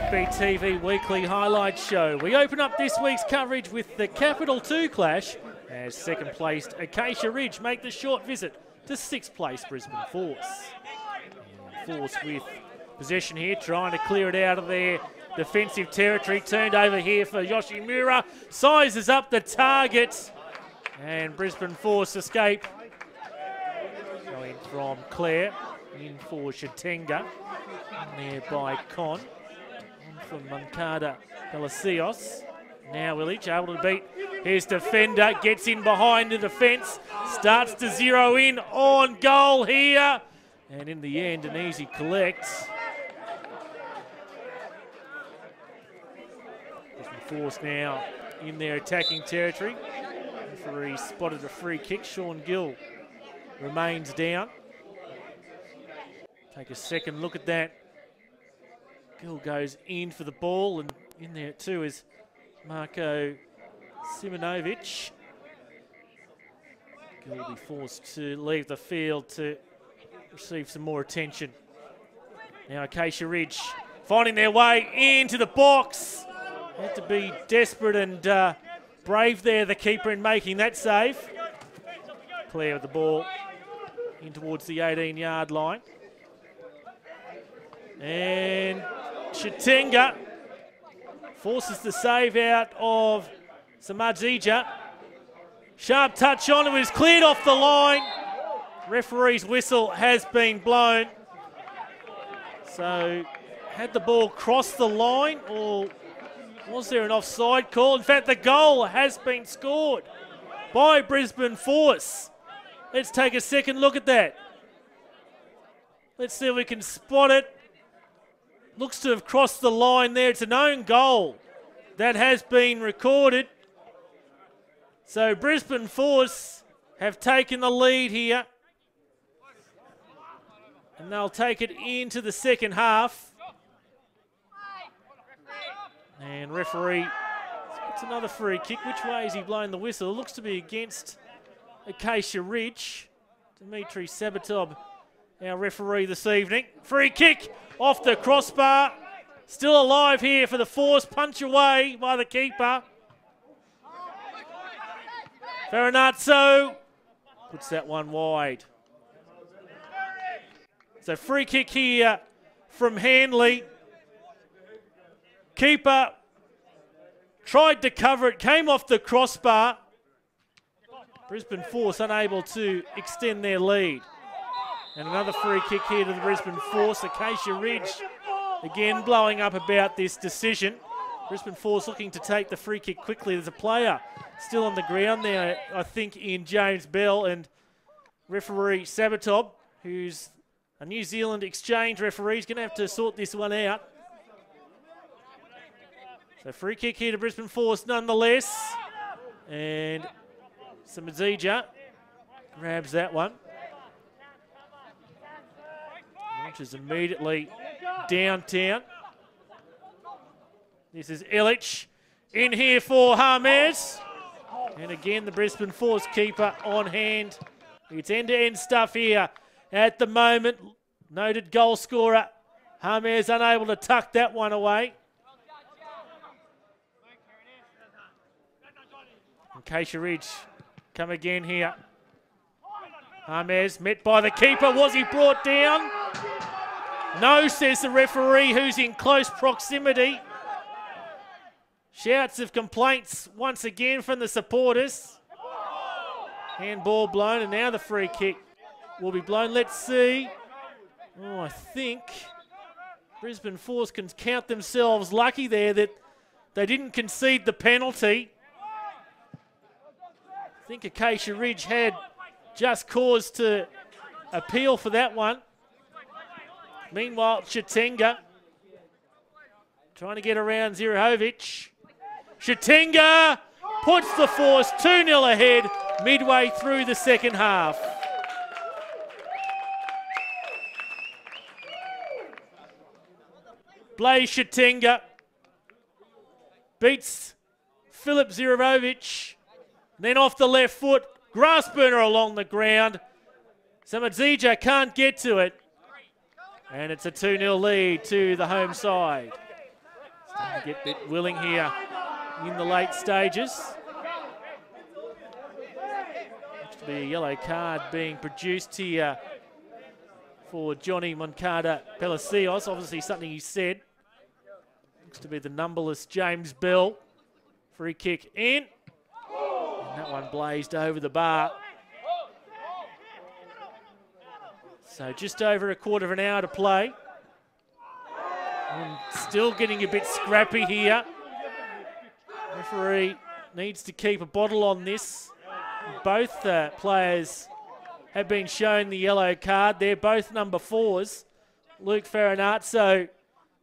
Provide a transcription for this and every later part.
Rugby TV Weekly Highlight Show. We open up this week's coverage with the Capital 2 clash as second-placed Acacia Ridge make the short visit to 6th place Brisbane Force. And Force with possession here, trying to clear it out of their defensive territory. Turned over here for Yoshimura. Sizes up the target. And Brisbane Force escape. Going from Clare. In for Shatenga. There by Con. From Mankada Palacios. Now Illich able to beat his defender. Gets in behind the defence. Starts to zero in on goal here. And in the end, an easy collect. Brisbane Force now in their attacking territory. Referee spotted a free kick. Sean Gill remains down. Take a second look at that. Gill goes in for the ball, and in there too is Marko Simonovic. Gill will be forced to leave the field to receive some more attention. Now Acacia Ridge finding their way into the box. Had to be desperate and brave there, the keeper, in making that save. Clear with the ball in towards the 18-yard line. And Shatenga forces the save out of Samadzija. Sharp touch on it, was cleared off the line. Referee's whistle has been blown. So, had the ball crossed the line, or was there an offside call? In fact, the goal has been scored by Brisbane Force. Let's take a second look at that. Let's see if we can spot it. Looks to have crossed the line there. It's an own goal that has been recorded. So Brisbane Force have taken the lead here. And they'll take it into the second half. And referee, it's another free kick. Which way is he blowing the whistle? It looks to be against Acacia Ridge. Dimitri Sabatov, our referee this evening. Free kick off the crossbar. Still alive here for the Force. Punch away by the keeper. Farinazzo puts that one wide. So free kick here from Hanley. Keeper tried to cover it, came off the crossbar. Brisbane Force unable to extend their lead. And another free kick here to the Brisbane Force. Acacia Ridge again blowing up about this decision. Brisbane Force looking to take the free kick quickly. There's a player still on the ground there, I think, in James Bell, and referee Sabatov, who's a New Zealand exchange referee, is going to have to sort this one out. So free kick here to Brisbane Force nonetheless. And Samadzija grabs that one. Launches immediately downtown. This is Illich in here for James. And again, the Brisbane Force keeper on hand. It's end-to-end stuff here at the moment. Noted goal scorer. James unable to tuck that one away. Acacia Ridge come again here. James met by the keeper. Was he brought down? No, says the referee, who's in close proximity. Shouts of complaints once again from the supporters. Handball blown, and now the free kick will be blown. Let's see. Oh, I think Brisbane Force can count themselves lucky there that they didn't concede the penalty. I think Acacia Ridge had just cause to appeal for that one. Meanwhile, Shatenga trying to get around Zirahovic. Shatenga puts the Force 2-0 ahead midway through the second half. Blaze Shatenga beats Filip Zirahovic. Then off the left foot, grass burner along the ground. Samadzija can't get to it. And it's a 2-0 lead to the home side. Get a bit willing here in the late stages. Looks to be a yellow card being produced here for Johnny Moncada Palacios. Obviously something he said. Looks to be the numberless James Bell. Free kick in. And that one blazed over the bar. So just over a quarter of an hour to play. And still getting a bit scrappy here. Referee needs to keep a bottle on this. Both players have been shown the yellow card. They're both number 4s. Luke Farinazzo,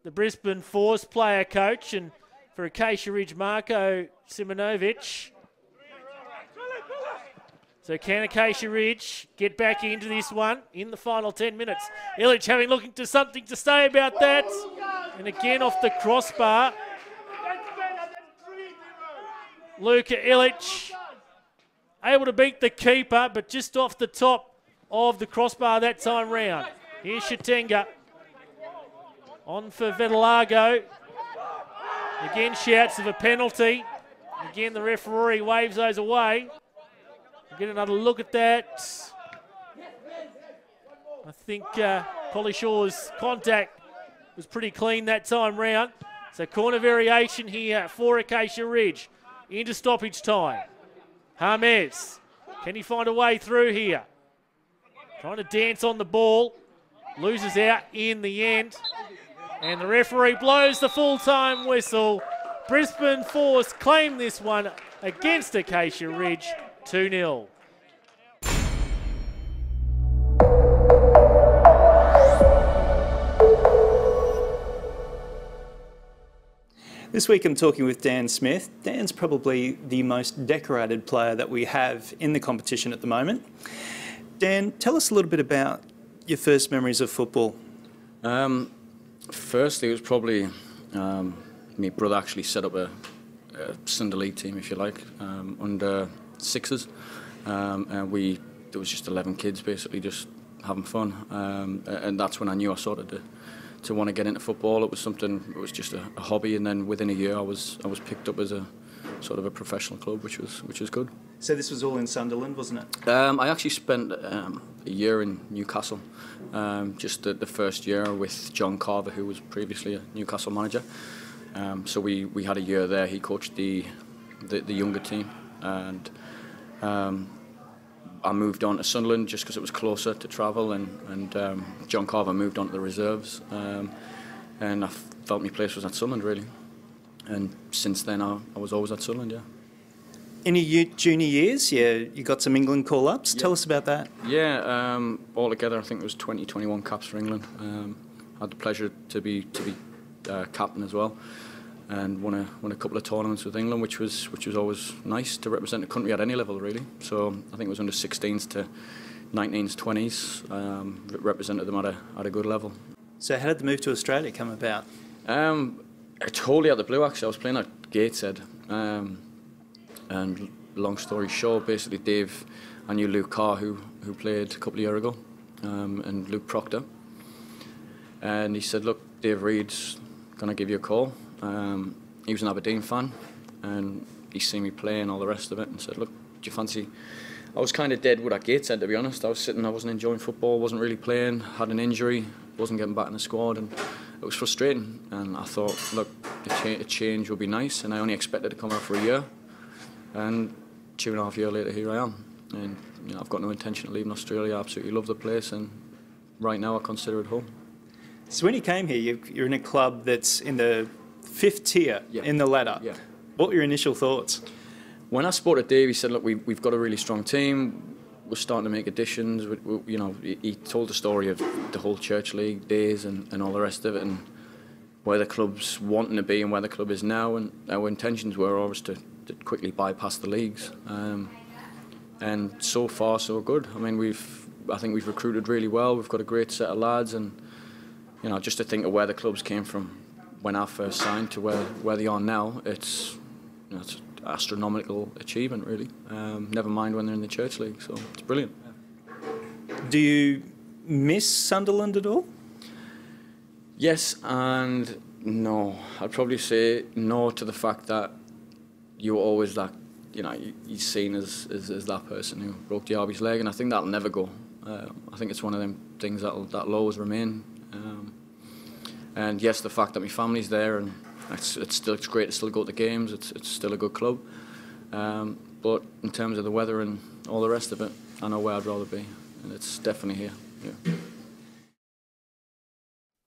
the Brisbane Force player coach, and for Acacia Ridge, Marko Simonovic. So can Acacia Ridge get back into this one in the final 10 minutes? Illich having looking to something to say about that. And again off the crossbar. Luka Illich able to beat the keeper, but just off the top of the crossbar that time round. Here's Shatenga. On for Vetalago. Again, shouts of a penalty. Again, the referee waves those away. We'll get another look at that. I think Polishaw's contact was pretty clean that time round. So corner variation here for Acacia Ridge. Into stoppage time. James, can he find a way through here? Trying to dance on the ball. Loses out in the end. And the referee blows the full-time whistle. Brisbane Force claim this one against Acacia Ridge, 2-0. This week I'm talking with Dan Smith. Dan's probably the most decorated player that we have in the competition at the moment. Dan, tell us a little bit about your first memories of football. Firstly, it was probably my brother actually set up a Sunday league team, if you like, under 6s. And there was just 11 kids basically just having fun. And that's when I knew I started to want to get into football. It was something, it was just a hobby, and then within a year I was picked up as a sort of a professional club, which was good. So this was all in Sunderland, wasn't it? I actually spent a year in Newcastle, just the first year with John Carver, who was previously a Newcastle manager. So we had a year there. He coached the younger team, and I moved on to Sunderland just because it was closer to travel, and John Carver moved on to the reserves, and I felt my place was at Sunderland really. And since then I was always at Sunderland, yeah. In your junior years, you got some England call-ups. Yeah. Tell us about that. Yeah, altogether I think it was 21 caps for England. I had the pleasure to be captain as well, and won a couple of tournaments with England, which was always nice to represent the country at any level really. So I think it was under 16s to 19s, 20s, represented them at a good level. So how did the move to Australia come about? Totally out of the blue actually. I was playing at Gateshead. And long story short, basically Dave, I knew Luke Carr who played a couple of years ago, and Luke Proctor. And he said, look, Dave Reid's going to give you a call. He was an Aberdeen fan, and he seen me play and all the rest of it, and said, look, do you fancy? I was kind of dead with that Gateshead, to be honest. I wasn't enjoying football, wasn't really playing, had an injury, wasn't getting back in the squad, and it was frustrating. And I thought, look, a change would be nice, and I only expected to come out for a year. And 2.5 years later, here I am. And you know, I've got no intention of leaving Australia. I absolutely love the place, and right now I consider it home. So when you came here, you're in a club that's in the 5th tier in the ladder. Yeah. What were your initial thoughts? When I spoke to Dave, he said, look, we've got a really strong team. We're starting to make additions. You know, he told the story of the whole Church League days and all the rest of it, and where the club's wanting to be and where the club is now. And our intentions were always to quickly bypass the leagues, and so far so good. I mean, I think we've recruited really well. We've got a great set of lads, and you know, just to think of where the clubs came from when I first signed to where they are now, it's an astronomical achievement really. Never mind when they're in the Church League, so it's brilliant. Do you miss Sunderland at all? Yes and No, I'd probably say no to the fact that you were always that, you're seen as that person who broke Diaby's leg, and I think that'll never go. I think it's one of them things that'll always remain. And yes, the fact that my family's there, and it's great to still go to the games. It's still a good club. But in terms of the weather and all the rest of it, I know where I'd rather be, and it's definitely here. Yeah.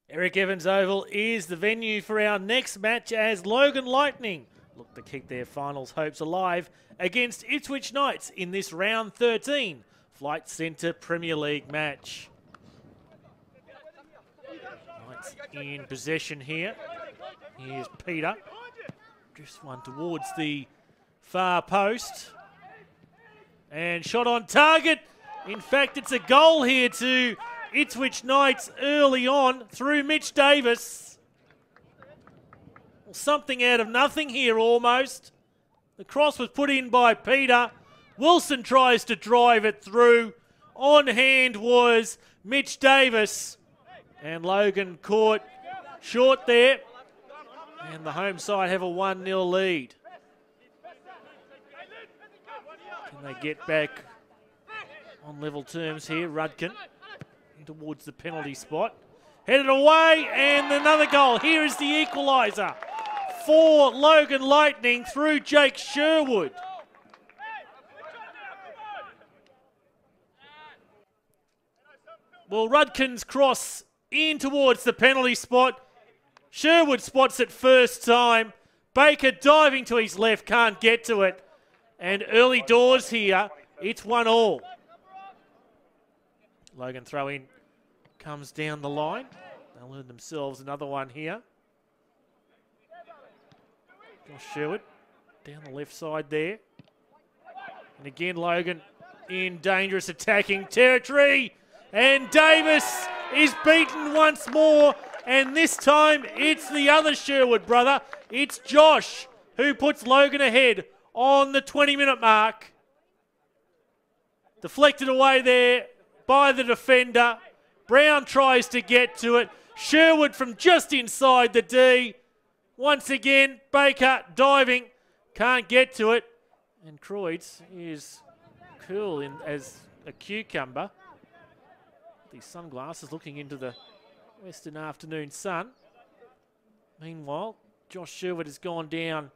Eric Evans Oval is the venue for our next match as Logan Lightning look to keep their finals hopes alive against Ipswich Knights in this round 13 Flight Centre Premier League match. Knights in possession here. Here's Peter. Just one towards the far post. And shot on target. In fact, it's a goal here to Ipswich Knights early on through Mitch Davis. Well, something out of nothing here almost. The cross was put in by Peter. Wilson tries to drive it through. On hand was Mitch Davis. And Logan caught short there. And the home side have a 1-0 lead. Can they get back on level terms here? Rudkin towards the penalty spot. Headed away, and another goal. Here is the equaliser for Logan Lightning through Jake Sherwood. Well, Rudkin's cross in towards the penalty spot. Sherwood spots it first time. Baker diving to his left, can't get to it. And early doors here, it's 1-1. Logan throw in comes down the line. They'll earn themselves another one here. Josh Sherwood down the left side there. And again, Logan in dangerous attacking territory. And Davis is beaten once more. And this time, it's the other Sherwood brother. It's Josh who puts Logan ahead on the 20-minute mark. Deflected away there by the defender. Brown tries to get to it. Sherwood from just inside the D. Once again, Baker diving. Can't get to it. And Croyd's is cool as a cucumber. These sunglasses looking into the western afternoon sun. Meanwhile, Josh Sherwood has gone down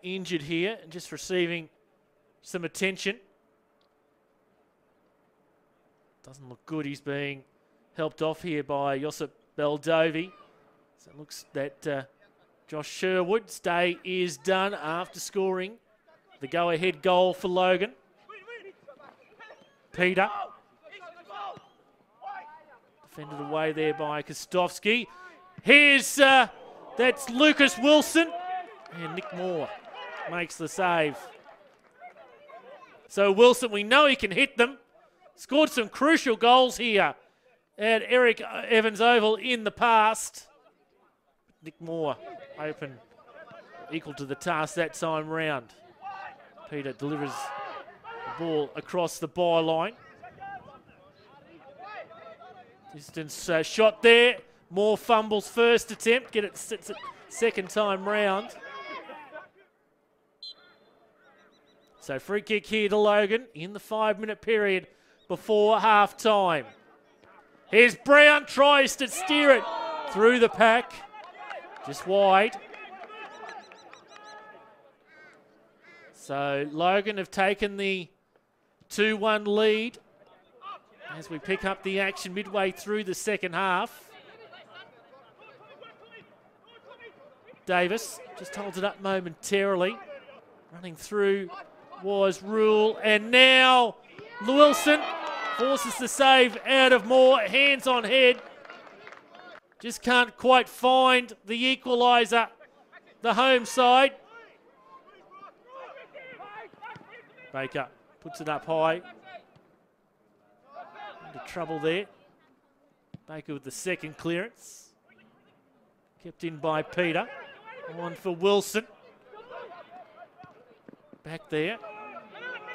injured here and just receiving some attention. Doesn't look good. He's being helped off here by Josip Beldovi. So it looks that Josh Sherwood's day is done after scoring the go-ahead goal for Logan. Peter. Defended away there by Kostovski. Here's, that's Lucas Wilson. And Nick Moore makes the save. So Wilson, we know he can hit them. Scored some crucial goals here at Eric Evans Oval in the past. Nick Moore open, equal to the task that time round. Peter delivers the ball across the byline. Distance shot there. Moore fumbles first attempt. Get it second time round. So free kick here to Logan in the 5-minute period before half time. Here's Brown, tries to steer it through the pack. Just wide. So Logan have taken the 2-1 lead as we pick up the action midway through the second half. Davis just holds it up momentarily. Running through was Rule, and now Wilson forces the save out of Moore. Hands on head. Just can't quite find the equaliser, the home side. Baker puts it up high. Into trouble there. Baker with the second clearance. Kept in by Peter. On for Wilson. Back there.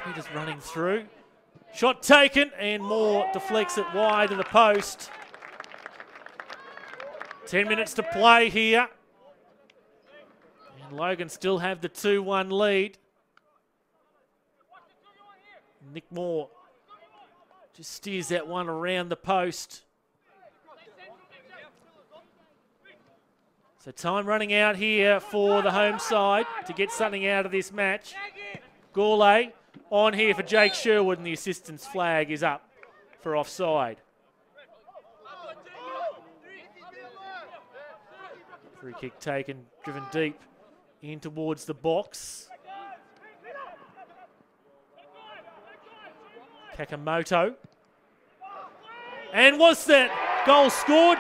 Peter's running through. Shot taken, and Moore deflects it wide of the post. 10 minutes to play here. Logan still have the 2-1 lead. Nick Moore just steers that one around the post. So time running out here for the home side to get something out of this match. Gourlay on here for Jake Sherwood, and the assistant's flag is up for offside. Free kick taken, driven deep in towards the box. Kakamoto. And was that goal scored?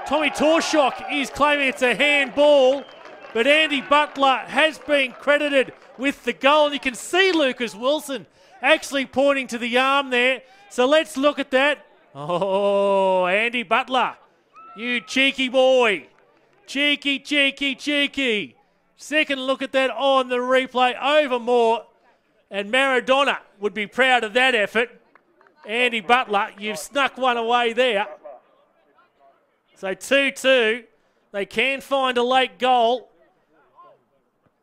Tommy Torshock is claiming it's a handball, but Andy Butler has been credited with the goal. And you can see Lucas Wilson actually pointing to the arm there. So let's look at that. Oh, Andy Butler, you cheeky boy. Cheeky, cheeky, cheeky. Second look at that on the replay over Moore. And Maradona would be proud of that effort. Andy Butler, you've snuck one away there. So 2-2. They can find a late goal.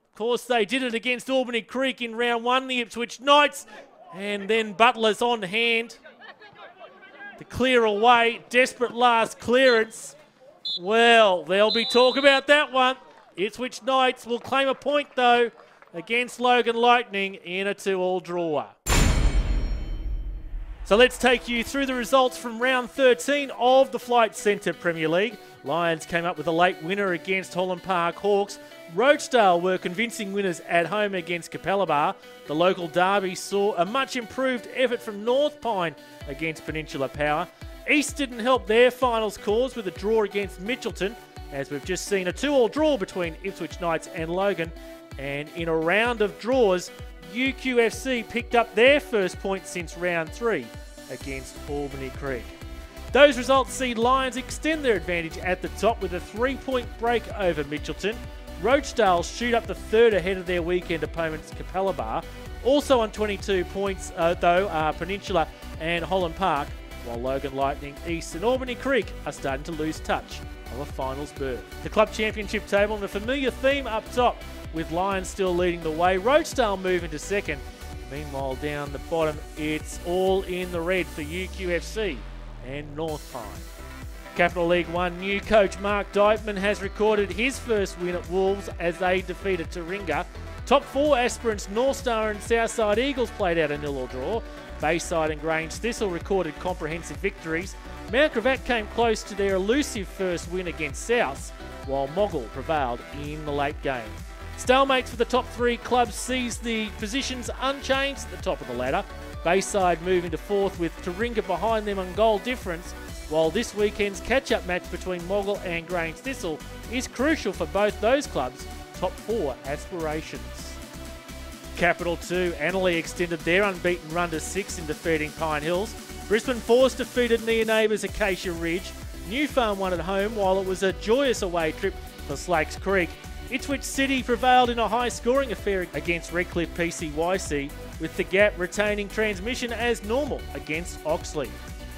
Of course, they did it against Albany Creek in round one, the Ipswich Knights. And then Butler's on hand to clear away. Desperate last clearance. Well, there'll be talk about that one. Ipswich Knights will claim a point, though, against Logan Lightning in a 2-2 draw. So let's take you through the results from round 13 of the Flight Centre Premier League. Lions came up with a late winner against Holland Park Hawks. Rochedale were convincing winners at home against Capalaba. The local derby saw a much improved effort from North Pine against Peninsula Power. East didn't help their finals cause with a draw against Mitchelton, as we've just seen a 2-2 draw between Ipswich Knights and Logan. And in a round of draws, UQFC picked up their first point since round 3 against Albany Creek. Those results see Lions extend their advantage at the top with a 3-point break over Mitchelton. Rochedale shoot up the third ahead of their weekend opponents Capalaba. Also on 22 points though are Peninsula and Holland Park, while Logan Lightning, East and Albany Creek are starting to lose touch of a finals berth. The club championship table and a familiar theme up top, with Lions still leading the way. Rochedale move into second. Meanwhile, down the bottom, it's all in the red for UQFC and North Pine. Capital League 1 new coach Mark Dykeman has recorded his first win at Wolves as they defeated Taringa. Top 4 aspirants North Star and Southside Eagles played out a 0-0 draw. Bayside and Grange Thistle recorded comprehensive victories. Mount Gravatt came close to their elusive first win against Souths, while Moggle prevailed in the late game. Stalemates for the top 3 clubs sees the positions unchanged at the top of the ladder. Bayside moving to 4th with Taringa behind them on goal difference, while this weekend's catch-up match between Moggle and Grange Thistle is crucial for both those clubs' top 4 aspirations. Capital 2, Annerley extended their unbeaten run to 6 in defeating Pine Hills. Brisbane Force defeated near neighbours Acacia Ridge. New Farm won at home, while it was a joyous away trip for Slacks Creek. Ipswich City prevailed in a high-scoring affair against Redcliffe PCYC, with the Gap retaining transmission as normal against Oxley.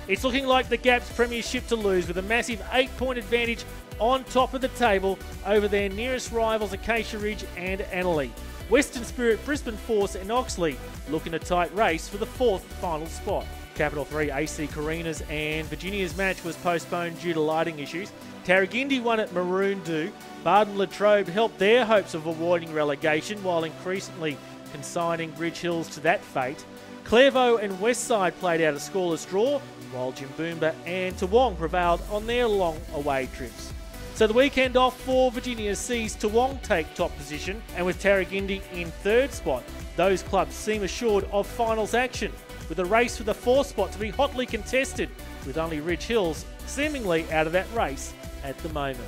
It's looking like the Gap's premiership to lose, with a massive 8-point advantage on top of the table over their nearest rivals Acacia Ridge and Annerley. Western Spirit, Brisbane Force and Oxley look in a tight race for the 4th final spot. Capital 3 AC Carinas and Virginia's match was postponed due to lighting issues. Tarragindi won at Maroondah. Barden Latrobe helped their hopes of avoiding relegation while increasingly consigning Bridge Hills to that fate. Clairvaux and Westside played out a scoreless draw, while Jimboomba and Toowong prevailed on their long away trips. So the weekend off for Virginia sees Toowong take top position, and with Tarragindi in 3rd spot, those clubs seem assured of finals action, with a race for the 4th spot to be hotly contested, with only Ridge Hills seemingly out of that race at the moment.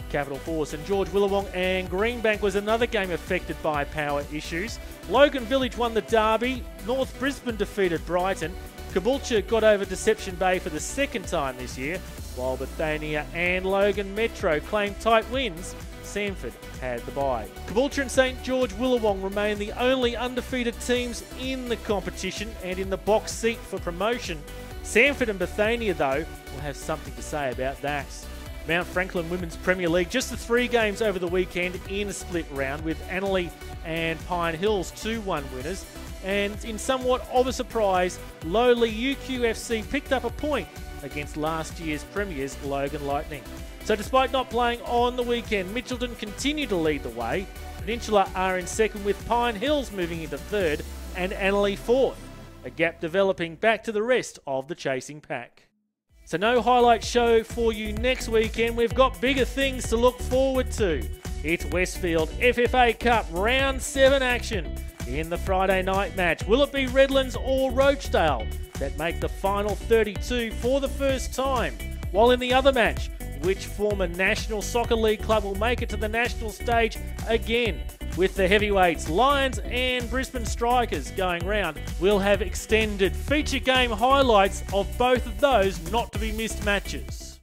Capital Force and George Willawong and Greenbank was another game affected by power issues. Logan Village won the derby. North Brisbane defeated Brighton. Caboolture got over Deception Bay for the 2nd time this year, while Bethania and Logan Metro claimed tight wins. Samford had the bye. Caboolture and St George Willawong remain the only undefeated teams in the competition and in the box seat for promotion. Samford and Bethania, though, will have something to say about that. Mount Franklin Women's Premier League, just the 3 games over the weekend in a split round with Annerley and Pine Hills 2-1 winners. And in somewhat of a surprise, lowly UQFC picked up a point against last year's premiers Logan Lightning. So despite not playing on the weekend, Mitchelton continue to lead the way. Peninsula are in second with Pine Hills moving into third and Annerley fourth. A gap developing back to the rest of the chasing pack. So no highlight show for you next weekend. We've got bigger things to look forward to. It's Westfield FFA Cup Round 7 action in the Friday night match. Will it be Redlands or Rochedale that make the final 32 for the first time? While in the other match, which former National Soccer League club will make it to the national stage again? With the heavyweights, Lions and Brisbane Strikers going round, we'll have extended feature game highlights of both of those not to be missed matches.